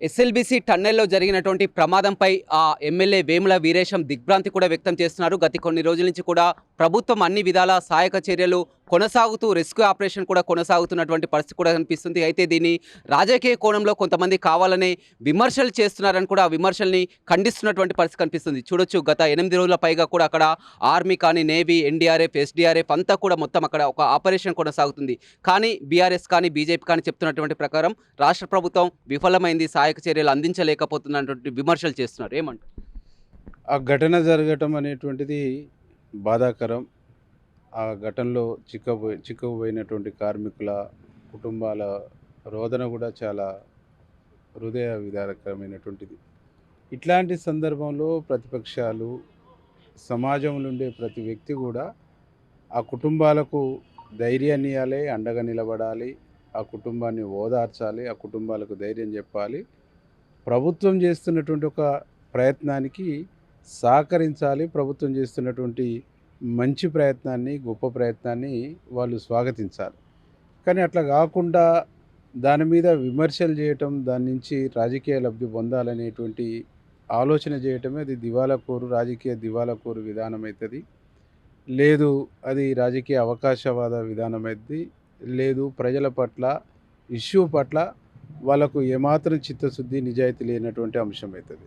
SLBC టన్నెల్లో జరిగినటువంటి ప్రమాదంపై MLA Vemula Veeresham దిగ్భ్రాంతి కూడా వ్యక్తం చేస్తున్నారు. గత కొన్ని రోజుల నుంచి కూడా ప్రభుత్వం అన్ని విధాల సహాయక చర్యలు కొనసాగుతూ రెస్క్యూ ఆపరేషన్ కూడా కొనసాగుతున్నటువంటి పరిస్థితి కూడా కనిపిస్తుంది. అయితే దీన్ని రాజకీయ కోణంలో కొంతమంది కావాలనే విమర్శలు చేస్తున్నారని కూడా ఆ విమర్శల్ని ఖండిస్తున్నటువంటి పరిస్థితి కనిపిస్తుంది. చూడొచ్చు, గత 8 రోజుల పైగా కూడా అక్కడ ఆర్మీ కానీ, నేవీ, ఎన్డీఆర్ఎఫ్, ఎస్డీఆర్ఎఫ్ అంతా కూడా మొత్తం అక్కడ ఒక ఆపరేషన్ కొనసాగుతుంది. కానీ బీఆర్ఎస్ కానీ, బీజేపీ కానీ చెప్తున్నటువంటి ప్రకారం రాష్ట్ర ప్రభుత్వం విఫలమైంది, సహాయక చర్యలు అందించలేకపోతున్నటువంటి విమర్శలు చేస్తున్నారు. ఏమంటారు? ఆ ఘటన జరగటం అనేటువంటిది బాధాకరం. ఆ ఘటనలో చిక్కుకుపోయినటువంటి కార్మికుల కుటుంబాల రోదన కూడా చాలా హృదయ విదారకరమైనటువంటిది. ఇట్లాంటి సందర్భంలో ప్రతిపక్షాలు, సమాజంలో ఉండే ప్రతి వ్యక్తి కూడా ఆ కుటుంబాలకు ధైర్యాన్ని ఇవ్వాలి, అండగా నిలబడాలి, ఆ కుటుంబాన్ని ఓదార్చాలి, ఆ కుటుంబాలకు ధైర్యం చెప్పాలి. ప్రభుత్వం చేస్తున్నటువంటి ఒక ప్రయత్నానికి సహకరించాలి. ప్రభుత్వం చేస్తున్నటువంటి మంచి ప్రయత్నాన్ని, గొప్ప ప్రయత్నాన్ని వాళ్ళు స్వాగతించాలి. కానీ అట్లా కాకుండా దాని మీద విమర్శలు చేయటం, దాని నుంచి రాజకీయ లబ్ధి పొందాలనేటువంటి ఆలోచన చేయటమే అది దివాలాకోరు, రాజకీయ దివాలాకోరు విధానం అవుతుంది. లేదు అది రాజకీయ అవకాశవాద విధానం అవుతుంది. లేదు ప్రజల పట్ల, ఇష్యూ పట్ల వాళ్ళకు ఏమాత్రం చిత్తశుద్ధి, నిజాయితీ లేనటువంటి అంశం అవుతుంది.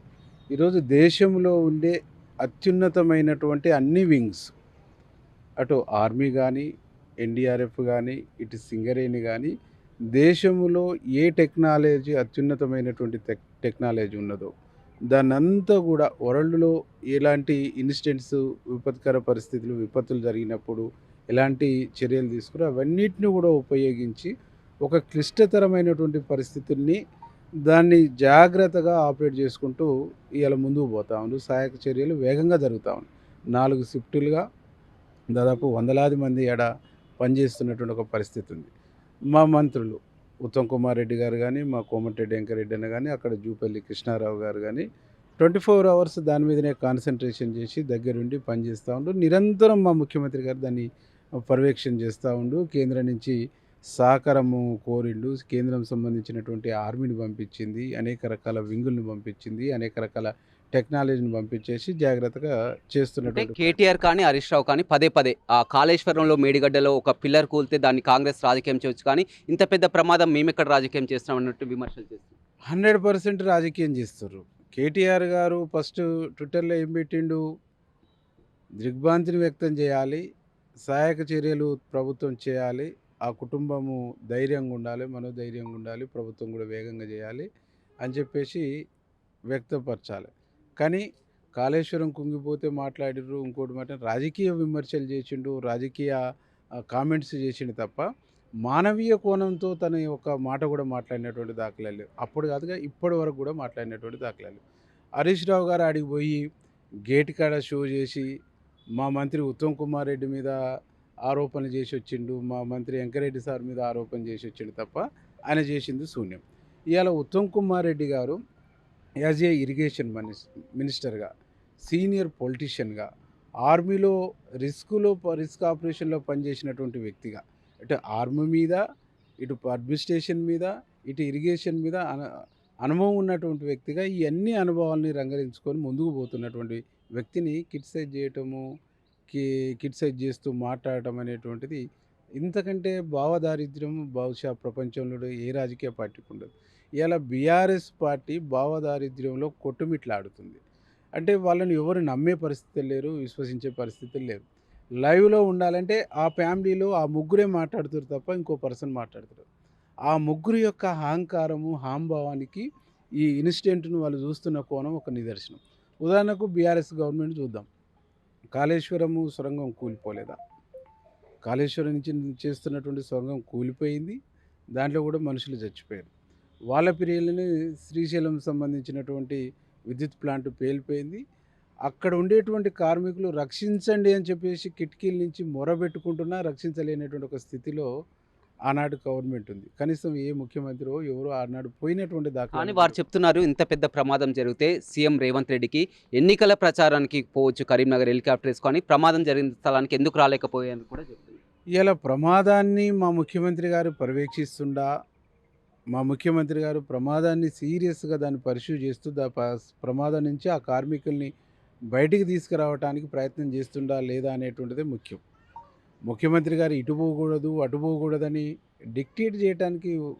ఈరోజు దేశంలో ఉండే అత్యున్నతమైనటువంటి అన్ని వింగ్స్, అటు ఆర్మీ కానీ, ఎన్డీఆర్ఎఫ్ కానీ, ఇటు సింగరేణి కానీ, దేశంలో ఏ టెక్నాలజీ అత్యున్నతమైనటువంటి టెక్నాలజీ ఉన్నదో దాన్నంతా కూడా వరల్డ్లో ఎలాంటి ఇన్సిడెంట్స్, విపత్కర పరిస్థితులు, విపత్తులు జరిగినప్పుడు ఎలాంటి చర్యలు తీసుకురో అవన్నిటిని కూడా ఉపయోగించి ఒక క్లిష్టతరమైనటువంటి పరిస్థితుల్ని దాన్ని జాగ్రత్తగా ఆపరేట్ చేసుకుంటూ ఇవాళ ముందుకు పోతా ఉంది. సహాయక చర్యలు వేగంగా జరుగుతూ ఉన్నాయి. 4 షిఫ్టులుగా దాదాపు వందలాది మంది ఆడ పనిచేస్తున్నటువంటి ఒక పరిస్థితి ఉంది. మా మంత్రులు ఉత్తమ్ కుమార్ రెడ్డి గారు కానీ, మా కోమటిరెడ్డి వెంకరెడ్డి అన్న కానీ, అక్కడ జూపల్లి కృష్ణారావు గారు కానీ 24 అవర్స్ దాని మీదనే కాన్సన్ట్రేషన్ చేసి దగ్గరుండి పనిచేస్తూ ఉండు. నిరంతరం మా ముఖ్యమంత్రి గారు దాన్ని పర్యవేక్షణ చేస్తూ ఉండు. కేంద్రం నుంచి సహకారము కోరిండు. కేంద్రం సంబంధించినటువంటి ఆర్మీని పంపించింది, అనేక రకాల వింగుల్ని పంపించింది, అనేక రకాల టెక్నాలజీని పంపించేసి జాగ్రత్తగా అంటే చేస్తున్నటువంటి కేటీఆర్ కానీ, హరీష్ రావు కానీ పదే పదే ఆ కాళేశ్వరంలో మేడిగడ్డలో ఒక పిల్లర్ కూలితే దాన్ని కాంగ్రెస్ రాజకీయం చేయొచ్చు, కానీ ఇంత పెద్ద ప్రమాదం మేమెక్కడ రాజకీయం చేస్తున్నాం అన్నట్టు విమర్శలు చేస్తున్నారు. 100% రాజకీయం చేస్తారు. కేటీఆర్ గారు ఫస్ట్ ట్విట్టర్లో ఏం పెట్టిండు, దిగ్భ్రాంతిని వ్యక్తం చేయాలి, సహాయక చర్యలు ప్రభుత్వం చేయాలి, ఆ కుటుంబము ధైర్యంగా ఉండాలి, మనోధైర్యంగా ఉండాలి, ప్రభుత్వం కూడా వేగంగా చేయాలి అని చెప్పేసి వ్యక్తపరచాలి. కానీ కాళేశ్వరం కుంగిపోతే మాట్లాడిర్రు, ఇంకోటి మాట రాజకీయ విమర్శలు చేసిండు, రాజకీయ కామెంట్స్ చేసిండు తప్ప మానవీయ కోణంతో తన ఒక మాట కూడా మాట్లాడినటువంటి దాఖలాలు లేవు. అప్పుడు కాదుగా ఇప్పటి వరకు కూడా మాట్లాడినటువంటి దాఖలాలు. హరీష్ రావు గారు ఆడికి పోయి గేట్ కాడ షో చేసి మా మంత్రి ఉత్తమ్ కుమార్ రెడ్డి మీద ఆరోపణలు చేసి వచ్చిండు, మా మంత్రి వెంకరెడ్డి సార్ మీద ఆరోపణ చేసి వచ్చిండు తప్ప ఆయన చేసింది శూన్యం. ఇవాళ ఉత్తమ్ కుమార్ రెడ్డి గారు యాజ్ ఏ ఇరిగేషన్ మినిస్టర్గా, సీనియర్ పొలిటీషియన్గా, ఆర్మీలో రిస్క్ ఆపరేషన్లో పనిచేసినటువంటి వ్యక్తిగా, ఇటు ఆర్మీ మీద, ఇటు అడ్మినిస్ట్రేషన్ మీద, ఇటు ఇరిగేషన్ మీద అనుభవం ఉన్నటువంటి వ్యక్తిగా ఈ అన్ని అనుభవాల్ని రంగరించుకొని ముందుకు పోతున్నటువంటి వ్యక్తిని క్రిటిసైజ్ చేయటము, క్రిటిసైజ్ చేస్తూ మాట్లాడటం అనేటువంటిది ఇంతకంటే భావదారిద్ర్యం బహుశా ప్రపంచంలో ఏ రాజకీయ పార్టీకి ఉండదు. ఇలా బీఆర్ఎస్ పార్టీ భావదారిద్ర్యంలో కొట్టుమిట్లాడుతుంది. అంటే వాళ్ళని ఎవరు నమ్మే పరిస్థితులు లేరు, విశ్వసించే పరిస్థితులు లేరు. లైవ్లో ఉండాలంటే ఆ ఫ్యామిలీలో ఆ ముగ్గురే మాట్లాడుతారు తప్ప ఇంకో పర్సన్ మాట్లాడతారు. ఆ ముగ్గురు యొక్క అహంకారము, హాంభావానికి ఈ ఇన్సిడెంట్ను వాళ్ళు చూస్తున్న కోణం ఒక నిదర్శనం. ఉదాహరణకు బీఆర్ఎస్ గవర్నమెంట్ చూద్దాం. కాళేశ్వరము సొరంగం కూలిపోలేదా? కాళేశ్వరం నుంచి చేస్తున్నటువంటి సొరంగం కూలిపోయింది, దాంట్లో కూడా మనుషులు చచ్చిపోయారు. వాళ్ళ పీరియడ్లోనే శ్రీశైలం సంబంధించినటువంటి విద్యుత్ ప్లాంట్ పేలిపోయింది. అక్కడ ఉండేటువంటి కార్మికులు రక్షించండి అని చెప్పేసి కిటికీల నుంచి మొరబెట్టుకుంటున్నా రక్షించలేనటువంటి ఒక స్థితిలో ఆనాడు గవర్నమెంట్ ఉంది. కనీసం ఏ ముఖ్యమంత్రి ఎవరో ఆనాడు పోయినటువంటి కానీ దాఖలా వారు చెప్తున్నారు, ఇంత పెద్ద ప్రమాదం జరిగితే సీఎం రేవంత్ రెడ్డికి ఎన్నికల ప్రచారానికి పోవచ్చు, కరీంనగర్ హెలికాప్టర్ వేసుకొని ప్రమాదం జరిగిన స్థలానికి ఎందుకు రాలేకపోయాయని కూడా చెప్తున్నారు. ఇలా ప్రమాదాన్ని మా ముఖ్యమంత్రి గారు పర్యవేక్షిస్తుండా, మా ముఖ్యమంత్రి గారు ప్రమాదాన్ని సీరియస్‌గా దాన్ని పర్స్యూ చేస్తూ ప్రమాదం నుంచి ఆ కార్మికుల్ని బయటికి తీసుకురావటానికి ప్రయత్నం చేస్తుండా లేదా అనేటువంటిదే ముఖ్యం. ముఖ్యమంత్రి గారు ఇటు పోకూడదు, అటు పోకూడదని డిక్టేట్ చేయటానికి అంటే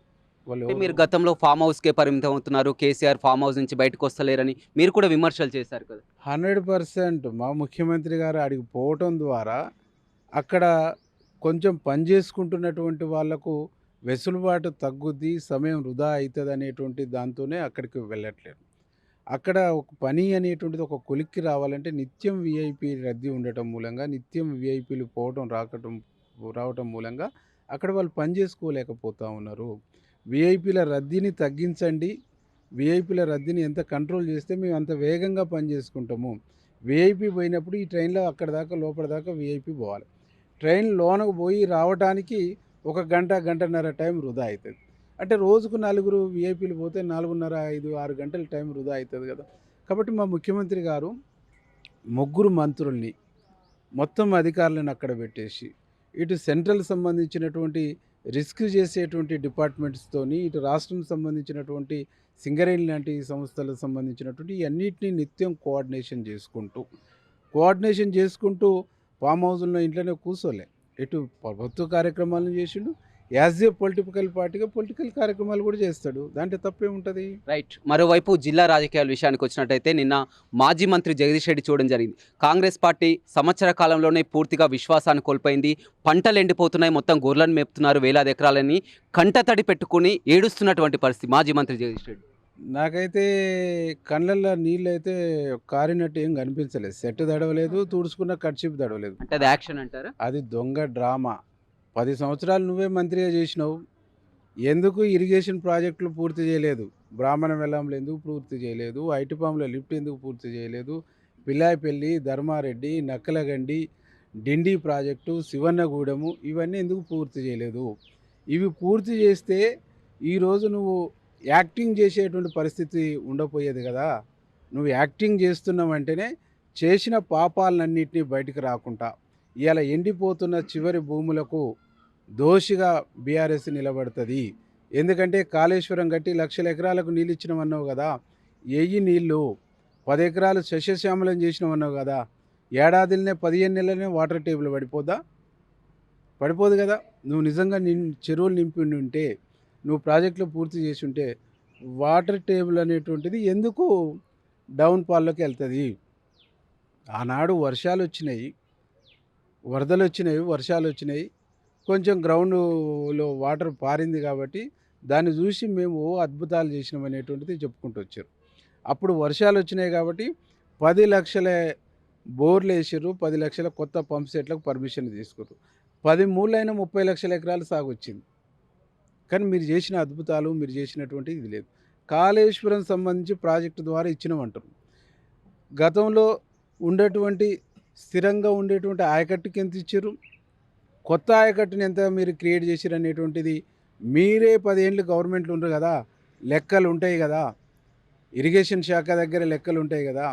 వాళ్ళెవరు? మీరు గతంలో ఫామ్ హౌస్‌కే పరిమితం అవుతున్నారు. కేసీఆర్ ఫామ్ హౌస్ నుంచి బయటకొస్తలేరని మీరు కూడా విమర్శలు చేశారు కదా! 100% మా ముఖ్యమంత్రి గారు ఆడికి పోవటం ద్వారా అక్కడ కొంచెం పని చేసుకుంటున్నటువంటి వాళ్ళకు వెసులుబాటు తగ్గుద్ది, సమయం వృధా అయితదనేటువంటి దాంతోనే అక్కడికి వెళ్ళట్లేదు. అక్కడ ఒక పని అనేటువంటిది ఒక కొలిక్కి రావాలంటే నిత్యం వీఐపీ రద్దీ ఉండటం మూలంగా, నిత్యం వీఐపీలు రావటం మూలంగా అక్కడ వాళ్ళు పని చేసుకోలేకపోతా ఉన్నారు. వీఐపీల రద్దీని తగ్గించండి. వీఐపీల రద్దీని ఎంత కంట్రోల్ చేస్తే మేము అంత వేగంగా పని చేసుకుంటాము. వీఐపీ పోయినప్పుడు ఈ ట్రైన్‌లో అక్కడి దాకా లోపల దాకా వీఐపీ పోవాలి. ట్రైన్ లోనకు పోయి రావటానికి ఒక గంట, గంటన్నర టైం వృధా అయితది. అంటే రోజుకు నలుగురు వీఐపీలు పోతే 4:30, 5, 6 గంటల టైం వృధా అయితది కదా! కాబట్టి మా ముఖ్యమంత్రి గారు ముగ్గురు మంత్రుల్ని, మొత్తం అధికారులను అక్కడ పెట్టేసి, ఇటు సెంట్రల్ సంబంధించినటువంటి రిస్క్ చేసేటువంటి డిపార్ట్మెంట్స్‌తోని, ఇటు రాష్ట్రం సంబంధించినటువంటి సింగరేణి లాంటి సంస్థలకు సంబంధించినటువంటి ఇయన్నిటిని నిత్యం కోఆర్డినేషన్ చేసుకుంటూ ఫామ్ హౌస్‌లో ఇంట్లోనే కూర్చోలే. ఇటు ప్రభుత్వ కార్యక్రమాలను చేసిండు. యాస్ ఏ పొలిటికల్ పార్టీగా పొలిటికల్ కార్యక్రమాలు కూడా చేస్తాడు. దాంట్లో తప్పేముంటది? రైట్. మరోవైపు జిల్లా రాజకీయాల విషయానికి వచ్చినట్టయితే నిన్న మాజీ మంత్రి జగదీష్ రెడ్డి చూడడం జరిగింది. కాంగ్రెస్ పార్టీ సంవత్సర కాలంలోనే పూర్తిగా విశ్వాసాన్ని కోల్పోయింది. పంటలు ఎండిపోతున్నాయి, మొత్తం గొర్రెలను మేపుతున్నారు, వేలాది ఎకరాలని కంటతడి పెట్టుకుని ఏడుస్తున్నటువంటి పరిస్థితి మాజీ మంత్రి జగదీష్ రెడ్డి. నాకైతే కళ్ళల్లో నీళ్ళైతే కారినట్టు ఏం కనిపించలేదు. సెట్ తడవలేదు, తుడుచుకున్న కర్చీఫ్ తడవలేదు. అంటే అది యాక్షన్ అంటారా? అది దొంగ డ్రామా. 10 సంవత్సరాలు నువ్వే మంత్రిగా చేసినావు. ఎందుకు ఇరిగేషన్ ప్రాజెక్టులు పూర్తి చేయలేదు? బ్రాహ్మణ వెల్లంలు ఎందుకు పూర్తి చేయలేదు? ఐటిపాముల లిఫ్ట్ ఎందుకు పూర్తి చేయలేదు? పిల్లాయిపల్లి, ధర్మారెడ్డి, నక్కలగండి, డిండి ప్రాజెక్టు, శివన్నగూడెము ఇవన్నీ ఎందుకు పూర్తి చేయలేదు? ఇవి పూర్తి చేస్తే ఈరోజు నువ్వు యాక్టింగ్ చేసేటువంటి పరిస్థితి ఉండపోయేది కదా. నువ్వు యాక్టింగ్ చేస్తున్నావంటేనే చేసిన పాపాలన్నింటినీ బయటికి రాకుండా ఇవాళ ఎండిపోతున్న చివరి భూములకు దోషిగా బీఆర్ఎస్ నిలబడుతుంది. ఎందుకంటే కాళేశ్వరం కట్టి లక్షల ఎకరాలకు నీళ్ళు ఇచ్చినామన్నావు కదా. ఎయ్యి నీళ్ళు 10 ఎకరాలు సస్యశ్యామలం చేసినామన్నావు కదా. ఏడాదిలోనే 15 నెలలనే వాటర్ టేబుల్ పడిపోదు కదా. నువ్వు నిజంగా చెరువులు నింపి ఉంటే, నువ్వు ప్రాజెక్టులు పూర్తి చేసి ఉంటే వాటర్ టేబుల్ అనేటువంటిది ఎందుకు డౌన్ ఫాల్లోకి వెళ్తుంది? ఆనాడు వర్షాలు వచ్చినాయి, వర్షాలు వచ్చినాయి, కొంచెం గ్రౌండ్లో వాటర్ పారింది కాబట్టి దాన్ని చూసి మేము అద్భుతాలు చేసినాం అనేటువంటిది చెప్పుకుంటూ వచ్చారు. అప్పుడు వర్షాలు వచ్చినాయి కాబట్టి 10 లక్షల బోర్లు వేసారు, 10 లక్షల కొత్త పంప్ సెట్లకు పర్మిషన్ తీసుకున్నారు. 10 మూలైన 30 లక్షల ఎకరాలు సాగు వచ్చింది. కానీ మీరు చేసిన అద్భుతాలు, మీరు చేసినటువంటి ఇది లేదు. కాళేశ్వరం సంబంధించి ప్రాజెక్టు ద్వారా ఇచ్చినామంటారు. గతంలో స్థిరంగా ఉండేటువంటి ఆయకట్టుకి ఎంత ఇచ్చారు? కొత్త ఆయకట్టుని ఎంత మీరు క్రియేట్ చేశారు అనేటువంటిది మీరే 10 ఏళ్ళు గవర్నమెంట్లు ఉండరు కదా, లెక్కలు ఉంటాయి కదా. ఇరిగేషన్ శాఖ దగ్గర లెక్కలు ఉంటాయి కదా,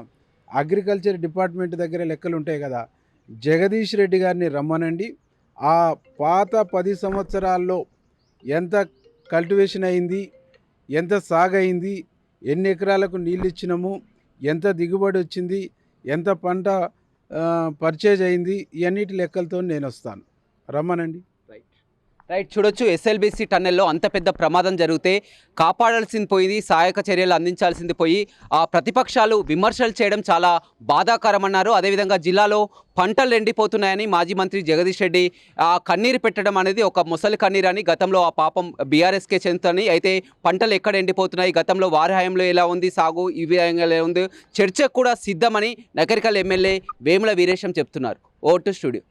అగ్రికల్చర్ డిపార్ట్మెంట్ దగ్గర లెక్కలు ఉంటాయి కదా. జగదీష్ రెడ్డి గారిని రమ్మనండి. ఆ పాత 10 సంవత్సరాల్లో ఎంత కల్టివేషన్ అయింది, ఎంత సాగు అయింది, ఎన్ని ఎకరాలకు నీళ్ళు ఇచ్చినాము, ఎంత దిగుబడి వచ్చింది, ఎంత పంట పర్చేజ్ అయింది, ఇవన్నిటి లెక్కలతో నేను వస్తాను. రమ్మనండి. రైట్. చూడొచ్చు, ఎస్ఎల్బీసీ టన్నెల్లో అంత పెద్ద ప్రమాదం జరిగితే కాపాడాల్సింది పోయి, సహాయక చర్యలు అందించాల్సింది పోయి ఆ ప్రతిపక్షాలు విమర్శలు చేయడం చాలా బాధాకరమన్నారు. అదేవిధంగా జిల్లాలో పంటలు ఎండిపోతున్నాయని మాజీ మంత్రి జగదీష్ రెడ్డి కన్నీరు పెట్టడం అనేది ఒక ముసలి కన్నీరు అని, గతంలో ఆ పాపం బీఆర్ఎస్కే చెందుతుంది. అయితే పంటలు ఎక్కడ ఎండిపోతున్నాయి, గతంలో వారి హయాంలో ఎలా ఉంది సాగు, ఈ విధంగా ఎలా ఉంది, చర్చకు కూడా సిద్ధమని నకరికల్ ఎమ్మెల్యే వేముల వీరేశం చెప్తున్నారు. ఓ టు స్టూడియో.